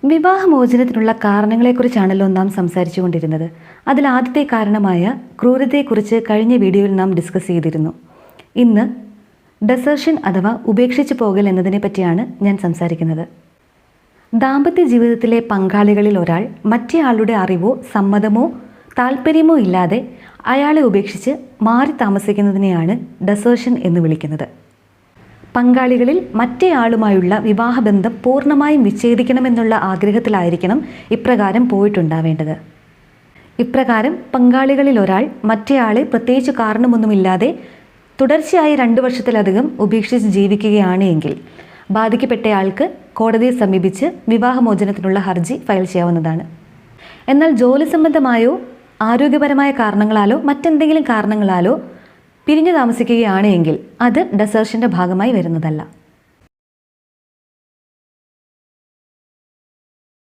വിവാഹമോചനത്തിനുള്ള കാരണങ്ങളെക്കുറിച്ചാണല്ലോ നാം സംസാരിച്ചു കൊണ്ടിരുന്നത്. അതിൽ ആദ്യത്തെ കാരണമായ ക്രൂരതയെക്കുറിച്ച് കഴിഞ്ഞ വീഡിയോയിൽ നാം ഡിസ്കസ് ചെയ്തിരുന്നു. ഇന്ന് ഡെസേർഷൻ അഥവാ ഉപേക്ഷിച്ചു പോകൽ എന്നതിനെ പറ്റിയാണ് ഞാൻ സംസാരിക്കുന്നത്. ദാമ്പത്യ ജീവിതത്തിലെ പങ്കാളികളിൽ ഒരാൾ മറ്റേയാളുടെ അറിവോ സമ്മതമോ താല്പര്യമോ ഇല്ലാതെ അയാളെ ഉപേക്ഷിച്ച് മാറി താമസിക്കുന്നതിനെയാണ് ഡെസേർഷൻ എന്ന് വിളിക്കുന്നത്. പങ്കാളികളിൽ മറ്റേയാളുമായുള്ള വിവാഹബന്ധം പൂർണ്ണമായും വിച്ഛേദിക്കണമെന്നുള്ള ആഗ്രഹത്തിലായിരിക്കണം ഇപ്രകാരം പോയിട്ടുണ്ടാവേണ്ടത്. ഇപ്രകാരം പങ്കാളികളിൽ ഒരാൾ മറ്റേയാളെ പ്രത്യേകിച്ച് കാരണമൊന്നുമില്ലാതെ തുടർച്ചയായി 2 വർഷത്തിലധികം ഉപേക്ഷിച്ച് ജീവിക്കുകയാണ് എങ്കിൽ ബാധിക്കപ്പെട്ടയാൾക്ക് കോടതിയെ സമീപിച്ച് വിവാഹമോചനത്തിനുള്ള ഹർജി ഫയൽ ചെയ്യാവുന്നതാണ്. എന്നാൽ ജോലി സംബന്ധമായോ ആരോഗ്യപരമായ കാരണങ്ങളാലോ മറ്റെന്തെങ്കിലും കാരണങ്ങളാലോ പിരിഞ്ഞു താമസിക്കുകയാണ് എങ്കിൽ അത് ഡെസേർഷൻ്റെ ഭാഗമായി വരുന്നതല്ല.